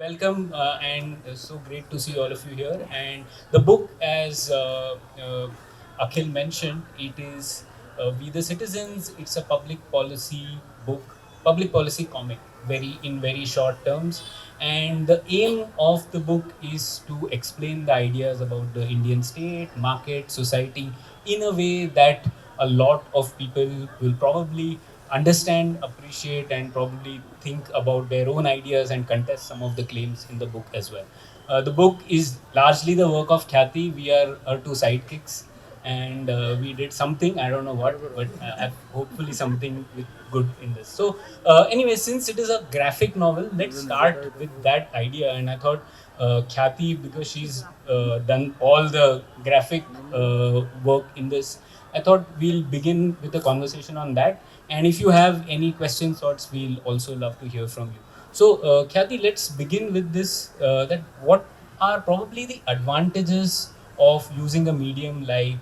Welcome and so great to see all of you here. And the book, as Akhil mentioned, it is We the Citizens. It's a public policy book, public policy comic, very short terms. And the aim of the book is to explain the ideas about the Indian state, market, society in a way that a lot of people will probably understand, appreciate, and probably think about their own ideas and contest some of the claims in the book as well. The book is largely the work of Khyati. We are her two sidekicks, and we did something, I don't know what, but hopefully something with good in this. So, anyway, since it is a graphic novel, let's start with that idea. And I thought Khyati, because she's done all the graphic work in this, I thought we'll begin with a conversation on that. And if you have any questions, thoughts, we'll also love to hear from you. So, Khyati, let's begin with this. That what are probably the advantages of using a medium like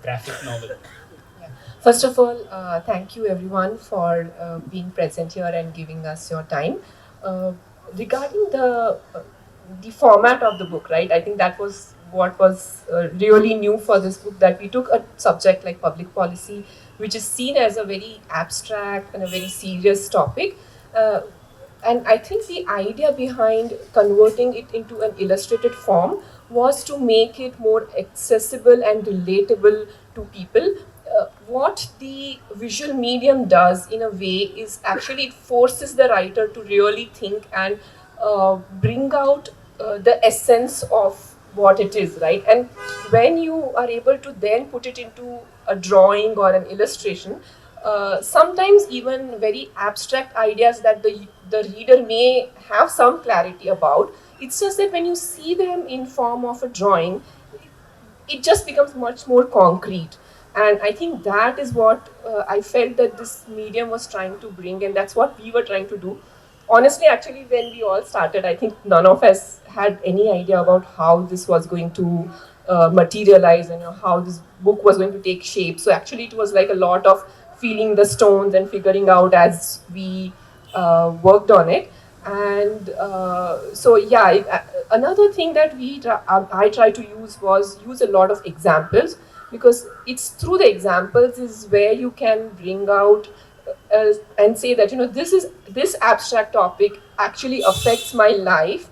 graphic novel? First of all, thank you everyone for being present here and giving us your time. Uh, Regarding the format of the book, right? I think that was what was really new for this book, that we took a subject like public policy, which is seen as a very abstract and a very serious topic. Uh, and I think the idea behind converting it into an illustrated form was to make it more accessible and relatable to people. What the visual medium does in a way is actually it forces the writer to really think and bring out the essence of what it is, right? And when you are able to then put it into a drawing or an illustration, sometimes even very abstract ideas that the reader may have some clarity about, it's just that when you see them in form of a drawing, it just becomes much more concrete. And I think that is what I felt that this medium was trying to bring, and that's what we were trying to do. Honestly, actually, when we all started, I think none of us had any idea about how this was going to materialize, and how this book was going to take shape. So actually it was like a lot of feeling the stones and figuring out as we worked on it. And so yeah, another thing that I try to use a lot of examples, because it's through the examples is where you can bring out and say that this abstract topic actually affects my life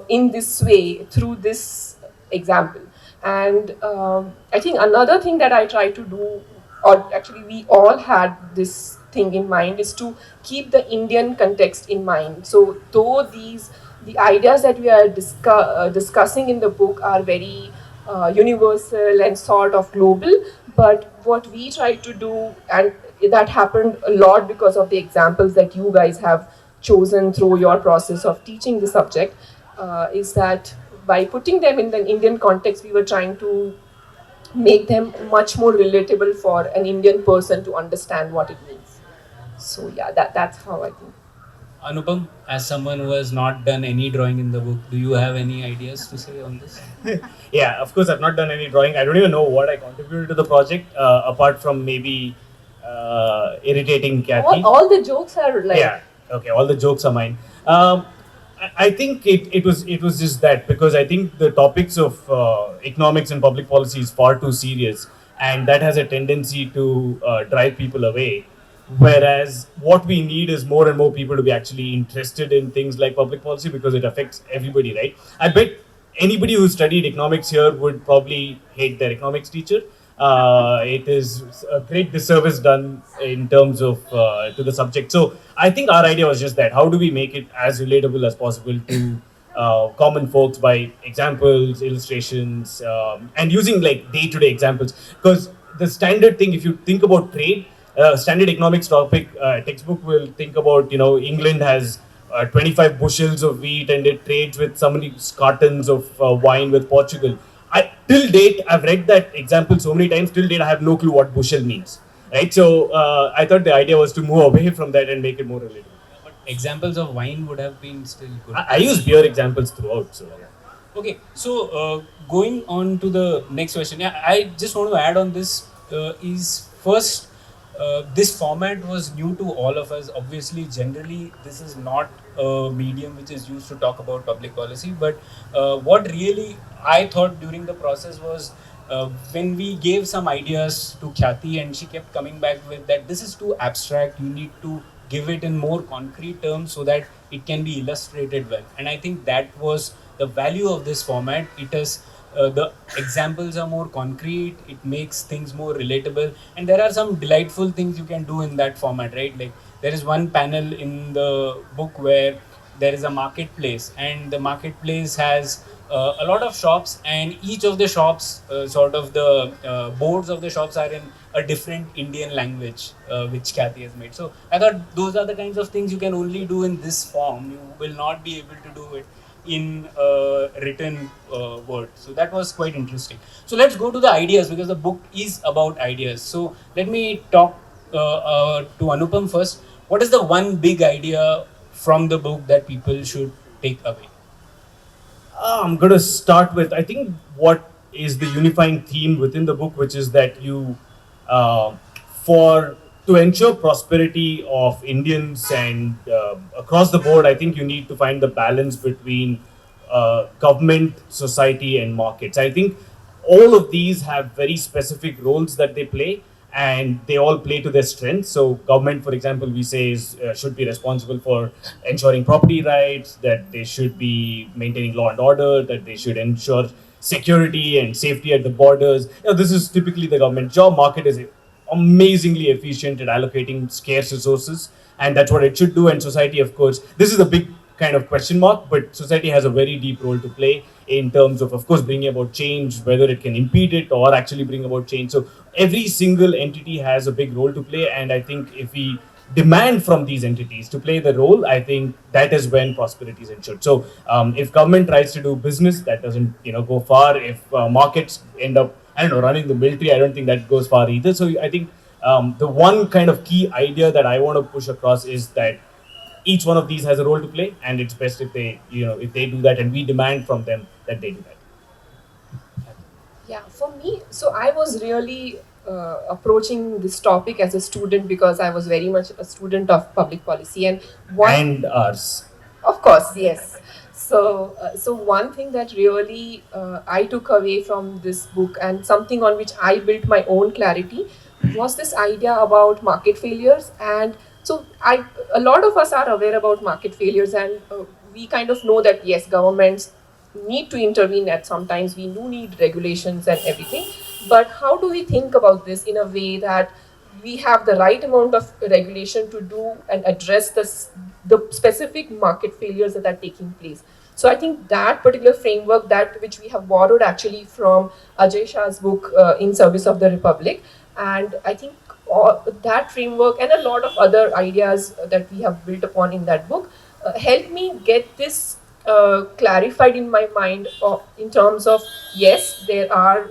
in this way through this example. And I think another thing that I try to do, or actually we all had this thing in mind, is to keep the Indian context in mind. So though the ideas that we are discussing in the book are very universal and sort of global, but what we try to do, and that happened a lot because of the examples that you guys have chosen through your process of teaching the subject, is that by putting them in the Indian context, we were trying to make them much more relatable for an Indian person to understand what it means. So yeah, that's how I think. Anupam, as someone who has not done any drawing in the book, do you have any ideas to say on this? Yeah, of course, I've not done any drawing. I don't even know what I contributed to the project, apart from maybe irritating Kathy. All the jokes are like, Yeah, okay, all the jokes are mine. I think it was just that, because I think the topics of economics and public policy is far too serious, and that has a tendency to drive people away. Whereas what we need is more and more people to be actually interested in things like public policy, because it affects everybody, right? I bet anybody who studied economics here would probably hate their economics teacher. It is a great disservice done in terms of to the subject. So I think our idea was just that: how do we make it as relatable as possible to common folks by examples, illustrations, and using like day-to-day examples? Because the standard thing, if you think about trade, standard economics topic textbook will think about, England has 25 bushels of wheat and it trades with so many cartons of wine with Portugal. Till date, I've read that example so many times. Till date, I have no clue what bushel means. Right. So I thought the idea was to move away from that and make it more relatable. But examples of wine would have been still good. I use beer examples throughout. So yeah. Okay, so going on to the next question, yeah, I just want to add on this is first, this format was new to all of us. Obviously, generally, this is not a medium which is used to talk about public policy. But what really I thought during the process was when we gave some ideas to Khyati, and she kept coming back with that this is too abstract. You need to give it in more concrete terms so that it can be illustrated well. And I think that was the value of this format. It is the examples are more concrete, it makes things more relatable, and there are some delightful things you can do in that format, right? Like there is one panel in the book where there is a marketplace, and the marketplace has a lot of shops, and each of the shops, sort of the boards of the shops are in a different Indian language, which Kathy has made. So I thought those are the kinds of things you can only do in this form. You will not be able to do it in written word. So that was quite interesting. So let's go to the ideas, because the book is about ideas. So let me talk to Anupam first. What is the one big idea from the book that people should take away? I'm going to start with, I think, what is the unifying theme within the book, which is that uh, for to ensure prosperity of Indians and across the board, I think you need to find the balance between government, society, and markets. I think all of these have very specific roles that they play, and they all play to their strengths. So government, for example, we say should be responsible for ensuring property rights, that they should be maintaining law and order, that they should ensure security and safety at the borders. This is typically the government job. Market is amazingly efficient at allocating scarce resources, and that's what it should do. And society, of course, this is a big kind of question mark, but society has a very deep role to play in terms of course, bringing about change, whether it can impede it or actually bring about change. So every single entity has a big role to play, and I think if we demand from these entities to play the role, I think that is when prosperity is ensured. So if government tries to do business, that doesn't go far. If markets end up, I don't know, running the military, I don't think that goes far either. So I think the one kind of key idea that I want to push across is that each one of these has a role to play, and it's best if they do that, and we demand from them that they do that. Yeah, for me, so I was really approaching this topic as a student because I was very much a student of public policy, and one, And ours. of course, yes. So one thing that really I took away from this book, and something on which I built my own clarity, was this idea about market failures. And so a lot of us are aware about market failures, and we kind of know that yes, governments need to intervene at sometimes. We do need regulations and everything. But how do we think about this in a way that we have the right amount of regulation to do and address the specific market failures that are taking place? So I think that particular framework, that which we have borrowed actually from Ajay Shah's book, In Service of the Republic, and I think that framework and a lot of other ideas that we have built upon in that book helped me get this clarified in my mind, in terms of yes, there are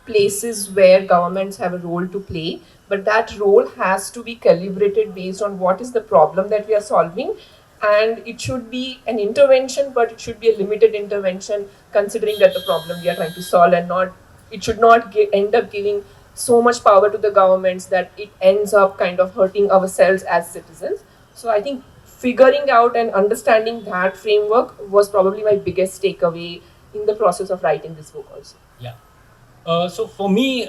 places where governments have a role to play, but that role has to be calibrated based on what is the problem that we are solving. And it should be an intervention, but it should be a limited intervention, considering that the problem we are trying to solve, and not, it should not end up giving so much power to the governments that it ends up kind of hurting ourselves as citizens. So I think figuring out and understanding that framework was probably my biggest takeaway in the process of writing this book also. Yeah. So for me,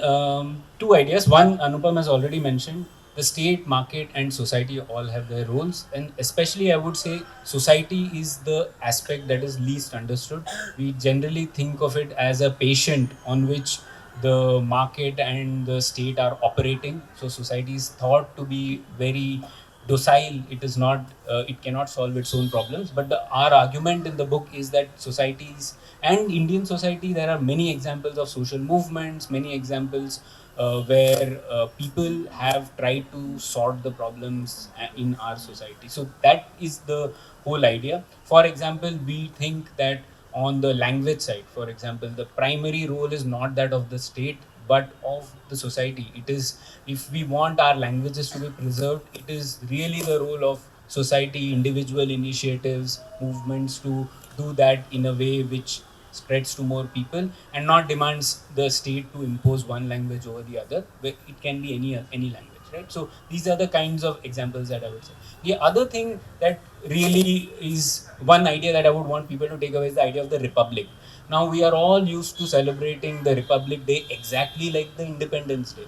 two ideas. One, Anupam has already mentioned, the state, market, and society all have their roles, and especially I would say society is the aspect that is least understood. We generally think of it as a patient on which the market and the state are operating. So society is thought to be very docile. It is not. It cannot solve its own problems. But our argument in the book is that societies and Indian society, there are many examples of social movements, many examples where people have tried to sort the problems in our society. So that is the whole idea. For example, we think that on the language side, for example, the primary role is not that of the state but of the society. It is, if we want our languages to be preserved, it is really the role of society, individual initiatives, movements to do that in a way which spreads to more people and not demands the state to impose one language over the other. It can be any language. right? So these are the kinds of examples that I would say. The other thing that really is one idea that I would want people to take away is the idea of the republic. Now we are all used to celebrating the Republic Day exactly like the Independence Day,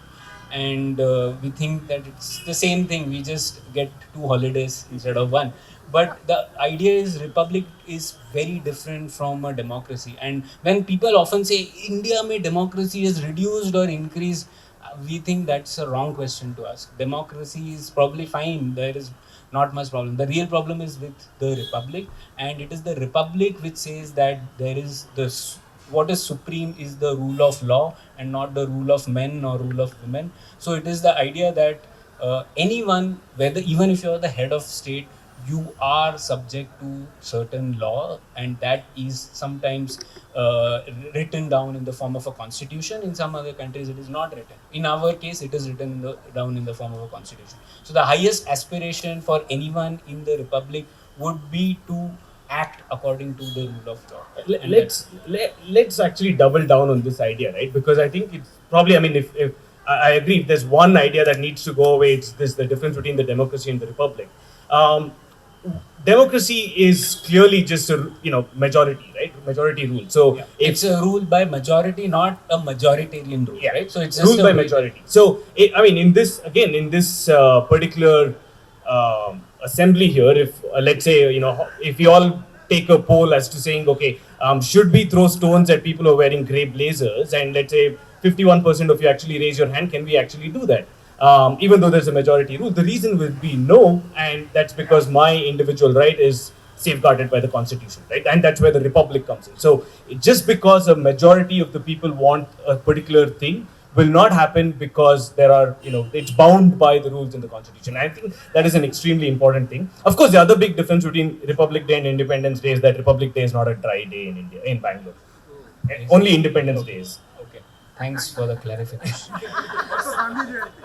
and we think that it's the same thing. We just get two holidays instead of one. But the idea is republic is very different from a democracy. And when people often say India may democracy is reduced or increased, we think that's a wrong question to ask. Democracy is probably fine. There is not much problem. The real problem is with the republic, and it is the republic which says that there is this what is supreme is the rule of law and not the rule of men or rule of women. So it is the idea that anyone, whether even if you are the head of state, you are subject to certain law, and that is sometimes written down in the form of a constitution. In some other countries, it is not written. In our case, it is written down in the form of a constitution. So the highest aspiration for anyone in the republic would be to act according to the rule of law. Let's actually double down on this idea, right? Because I think it's probably, I mean, if I agree, if there's one idea that needs to go away, it's this: the difference between the democracy and the republic. Um, Democracy is clearly just a majority, right? Majority rule. So Yeah. It's a rule by majority, not a majoritarian rule, yeah, right? So it's just ruled a by majority. So I mean, in this particular assembly here, if let's say if we all take a poll as to saying, okay, should we throw stones at people who are wearing grey blazers, and let's say 51% of you actually raise your hand, can we actually do that? Even though there's a majority rule, the reason would be no, and that's because my individual right is safeguarded by the constitution, right? And that's where the republic comes in. So just because a majority of the people want a particular thing will not happen, because there are, it's bound by the rules in the constitution. I think that is an extremely important thing. Of course, the other big difference between Republic Day and Independence Day is that Republic Day is not a dry day in India, in Bangalore. Only Independence Day is. Okay. Thanks for the clarification.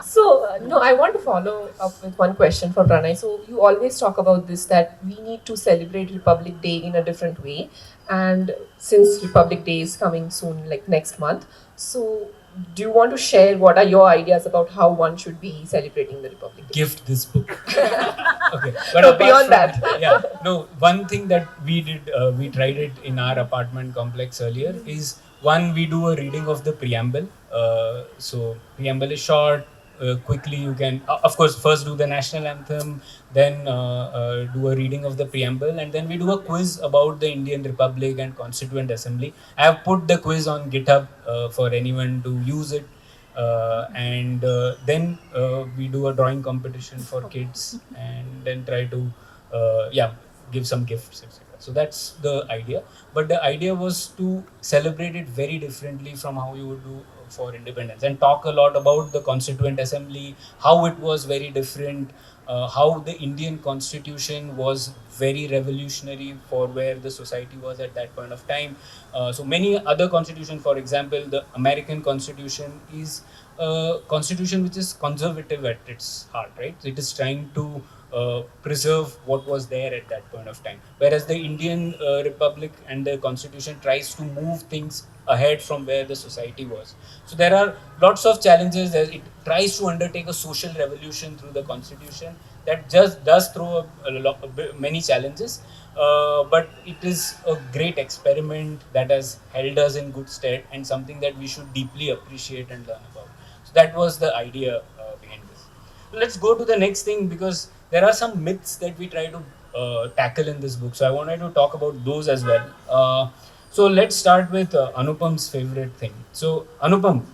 So, no, I want to follow up with one question for Pranay. So, you always talk about this, that we need to celebrate Republic Day in a different way. And since Republic Day is coming soon, like next month, so do you want to share what are your ideas about how one should be celebrating the Republic Day? Gift this book. Okay. No, apart beyond from- that. Yeah. No, one thing that we did, we tried it in our apartment complex earlier, is one, we do a reading of the preamble. So preamble is short. Quickly you can, of course, first do the national anthem, then do a reading of the preamble, and then we do a quiz about the Indian Republic and Constituent Assembly. I have put the quiz on GitHub for anyone to use it. And then we do a drawing competition for kids, and then try to give some gifts, etc. So that's the idea. But the idea was to celebrate it very differently from how you would do for independence, and talk a lot about the Constituent Assembly, how it was very different, how the Indian Constitution was very revolutionary for where the society was at that point of time. So many other constitutions, for example, the American Constitution is a constitution which is conservative at its heart, right? So it is trying to preserve what was there at that point of time. Whereas the Indian Republic and the Constitution tries to move things ahead from where the society was. So there are lots of challenges. It tries to undertake a social revolution through the Constitution that just does throw many challenges. But it is a great experiment that has held us in good stead, and something that we should deeply appreciate and learn about. So that was the idea behind this. Let's go to the next thing, because there are some myths that we try to tackle in this book. So I wanted to talk about those as well. So let's start with Anupam's favorite thing. So Anupam,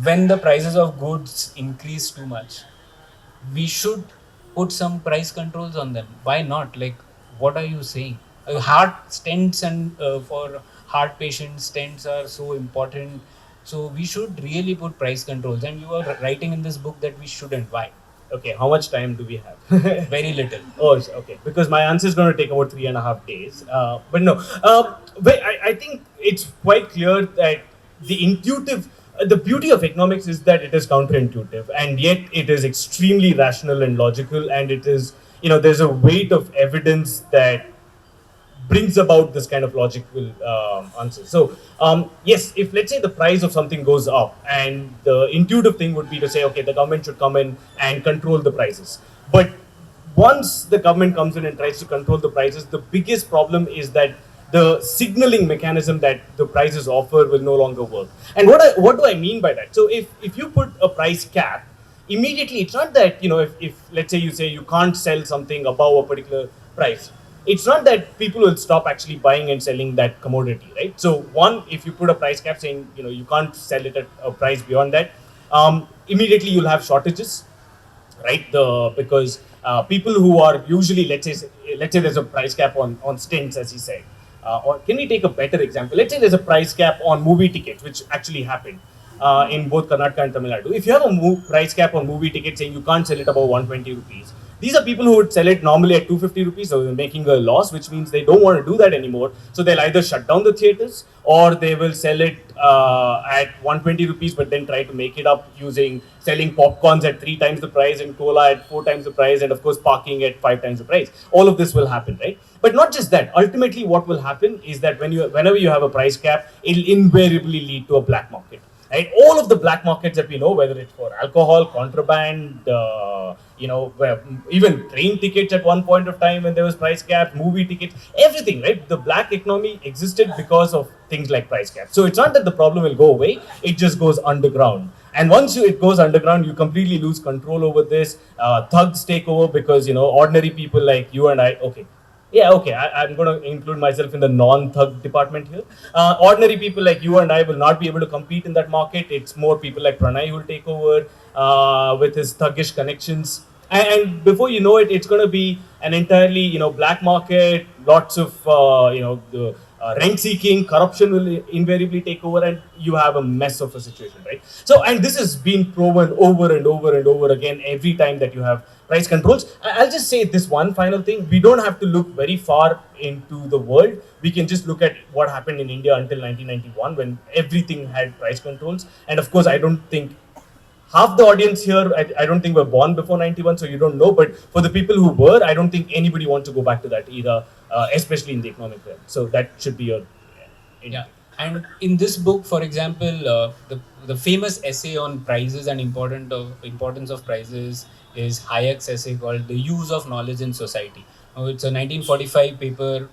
when the prices of goods increase too much, we should put some price controls on them. Why not? Like, what are you saying? Heart stents, and for heart patients, stents are so important. So we should really put price controls. And you are writing in this book that we shouldn't. Why? Okay, how much time do we have? Very little. Oh, okay. Because my answer is going to take about 3.5 days. But no, but I think it's quite clear that the beauty of economics is that it is counterintuitive, and yet it is extremely rational and logical, and it is, there's a weight of evidence that brings about this kind of logical answer. So yes, if let's say the price of something goes up, and the intuitive thing would be to say, okay, the government should come in and control the prices. But once the government comes in and tries to control the prices, the biggest problem is that the signaling mechanism that the prices offer will no longer work. And what do I mean by that? So if you put a price cap, immediately it's not that, if let's say you say you can't sell something above a particular price, it's not that people will stop actually buying and selling that commodity, right? So one, if you put a price cap saying you can't sell it at a price beyond that, immediately you'll have shortages, right? Because people who are usually, let's say there's a price cap on stints, as he said. Or can we take a better example? Let's say there's a price cap on movie tickets, which actually happened in both Karnataka and Tamil Nadu. If you have a price cap on movie tickets saying you can't sell it above 120 rupees, these are people who would sell it normally at 250 rupees, so they're making a loss, which means they don't want to do that anymore. So they'll either shut down the theaters, or they will sell it at 120 rupees, but then try to make it up using selling popcorns at 3 times the price and cola at 4 times the price, and of course parking at 5 times the price. All of this will happen, right? But not just that. Ultimately, what will happen is that whenever you have a price cap, it'll invariably lead to a black market. Right, all of the black markets that we know, whether it's for alcohol, contraband, even train tickets at one point of time when there was price cap, movie tickets, everything, right? The black economy existed because of things like price cap. So it's not that the problem will go away; it just goes underground. And once it goes underground, you completely lose control over this. Thugs take over because ordinary people like you and I. Okay, yeah, okay. I'm going to include myself in the non-thug department here. Ordinary people like you and I will not be able to compete in that market. It's more people like Pranay who will take over with his thuggish connections. And before you know it, it's going to be an entirely, black market. Lots of, the rent-seeking, corruption will invariably take over, and you have a mess of a situation, right? So, and this has been proven over and over and over again every time that you have price controls. I'll just say this one final thing. We don't have to look very far into the world. We can just look at what happened in India until 1991, when everything had price controls. And of course, I don't think half the audience here, I don't think were born before 91, so you don't know. But for the people who were, I don't think anybody wants to go back to that era, especially in the economic realm. So that should be your... Yeah. And in this book, for example, the famous essay on prices and importance of prices is Hayek's essay called "The Use of Knowledge in Society." Now, it's a 1945 paper,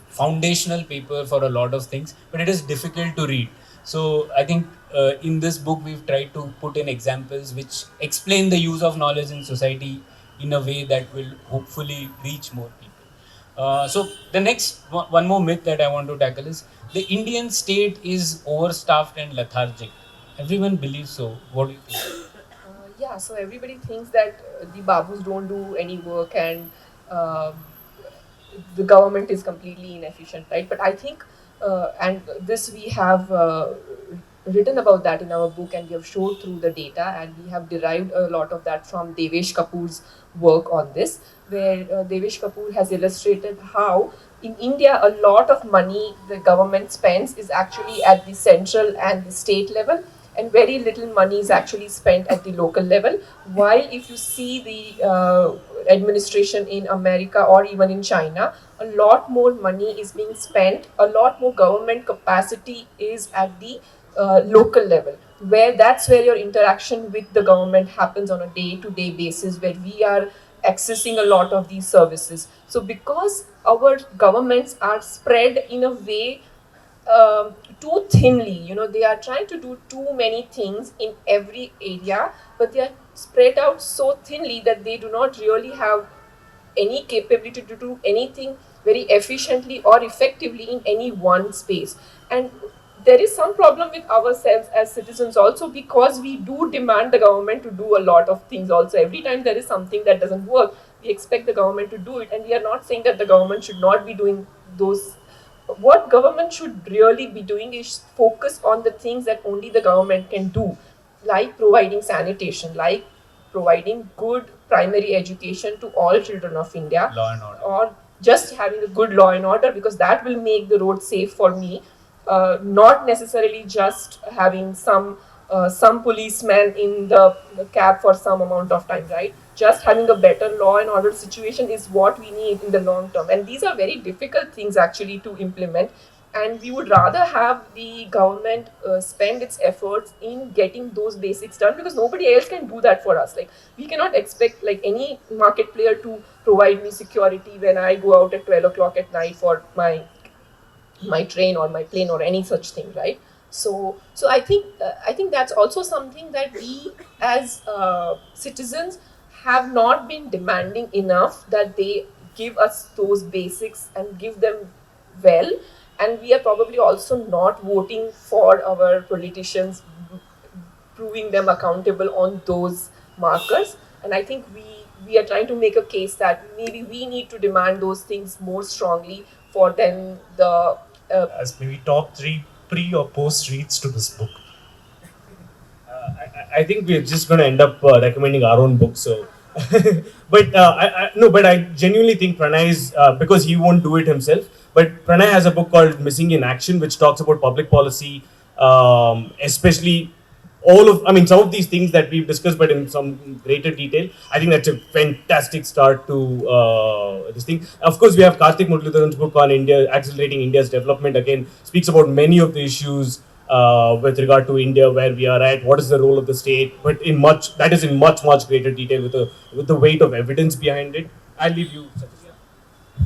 foundational paper for a lot of things, but it is difficult to read. So I think in this book we've tried to put in examples which explain the use of knowledge in society in a way that will hopefully reach more people. So the next one more myth that I want to tackle is the Indian state is overstaffed and lethargic. Everyone believes so. What do you think? Yeah, so everybody thinks that the babus don't do any work, and uh, the government is completely inefficient, right? But I think, and this we have written about that in our book, and we have showed through the data, and we have derived a lot of that from Devesh Kapoor's work on this, where Devesh Kapoor has illustrated how in India a lot of money the government spends is actually at the central and the state level, and very little money is actually spent at the local level. While if you see the administration in America or even in China, a lot more money is being spent, a lot more government capacity is at the local level, where that's where your interaction with the government happens on a day-to-day basis, where we are accessing a lot of these services. So because our governments are spread in a way too thinly, they are trying to do too many things in every area, but they are spread out so thinly that they do not really have any capability to do anything very efficiently or effectively in any one space. And there is some problem with ourselves as citizens also, because we do demand the government to do a lot of things also. Every time there is something that doesn't work, we expect the government to do it, and we are not saying that the government should not be doing those. What government should really be doing is focus on the things that only the government can do, like providing sanitation, like providing good primary education to all children of India, Law and order. or just having a good law and order, because that will make the road safe for me. Not necessarily just having some policeman in the cab for some amount of time, right? just having a better law and order situation is what we need in the long term. And these are very difficult things actually to implement. And we would rather have the government spend its efforts in getting those basics done, because nobody else can do that for us. Like, we cannot expect like any market player to provide me security when I go out at 12 o'clock at night for my train or my plane or any such thing, right? So I think that's also something that we as citizens have not been demanding enough, that they give us those basics and give them well. And we are probably also not voting for our politicians, proving them accountable on those markers. And I think we are trying to make a case that maybe we need to demand those things more strongly for then the As maybe top 3 pre or post reads to this book. I think we're just going to end up recommending our own book. So, but no, but I genuinely think Pranay is because he won't do it himself. But Pranay has a book called Missing in Action, which talks about public policy, especially all of. I mean, some of these things that we've discussed, but in some greater detail. I think that's a fantastic start to this thing. Of course, we have Karthik Muralidharan's book on India, accelerating India's development. Again, speaks about many of the issues with regard to India, where we are at, what is the role of the state, but in much greater detail with the weight of evidence behind it. I'll leave you.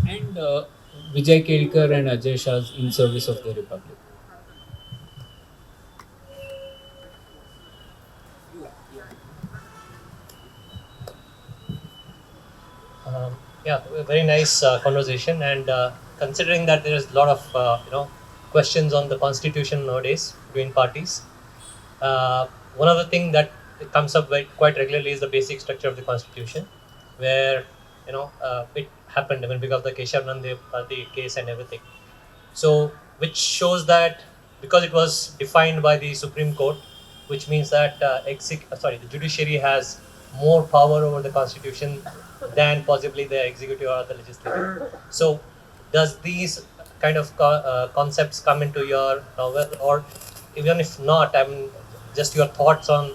And Vijay Kelkar and Ajay Shah's In Service of the Republic. Yeah, very nice conversation. And considering that there is a lot of questions on the constitution nowadays between parties, one of the things that comes up quite regularly is the basic structure of the constitution, where it happened even because of the Keshav Nande the case and everything. So, which shows that because it was defined by the Supreme Court, which means that the judiciary has more power over the constitution than possibly the executive or the legislature. So, does these kind of concepts come into your novel, or even if not, I mean, just your thoughts on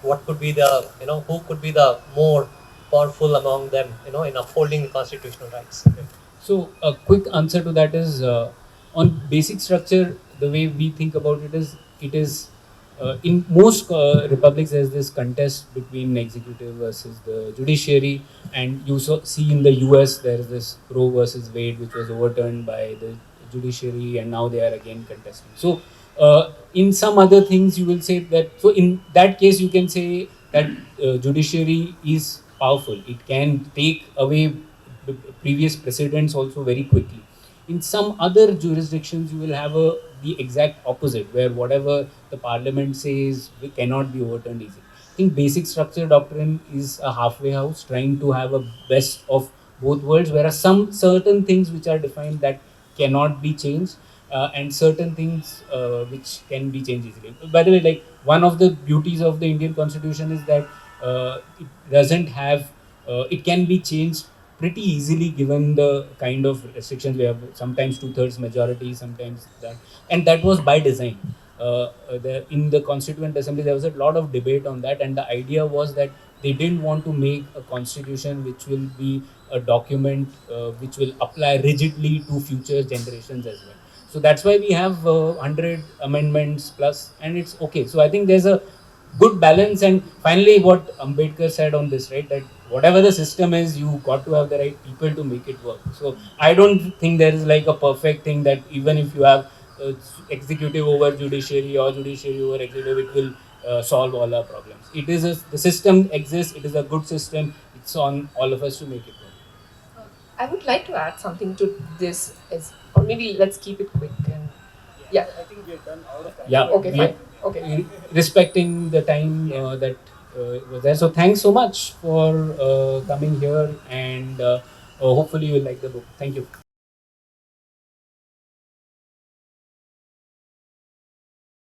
what could be the who could be the more powerful among them, in upholding the constitutional rights? So a quick answer to that is on basic structure. The way we think about it is in most republics there's this contest between executive versus the judiciary, and you see in the US there is this Roe versus Wade, which was overturned by the judiciary, and now they are again contesting. So in some other things you will say that. So in that case you can say that judiciary is powerful. It can take away previous precedents also very quickly. In some other jurisdictions, you will have the exact opposite, where whatever the parliament says cannot be overturned easily. I think basic structure doctrine is a halfway house, trying to have a best of both worlds, whereas some certain things which are defined that cannot be changed, and certain things which can be changed easily. By the way, like one of the beauties of the Indian Constitution is that it doesn't have, it can be changed pretty easily given the kind of restrictions we have. Sometimes 2/3 majority, sometimes that, and that was by design. In the Constituent Assembly, there was a lot of debate on that, and the idea was that they didn't want to make a constitution which will be a document which will apply rigidly to future generations as well. So that's why we have 100 amendments plus, and it's okay. So I think there's a good balance. And finally, what Ambedkar said on this, right, that whatever the system is, you got to have the right people to make it work. So I don't think there is like a perfect thing that even if you have executive over judiciary or judiciary over executive, it will solve all our problems. It is the system exists. It is a good system. It's on all of us to make it work. I would like to add something to this, or maybe let's keep it quick. And yeah, I think we are done out of time. Yeah. okay, fine. Okay. Respecting the time that was there. So thanks so much for coming here, and hopefully you will like the book. Thank you.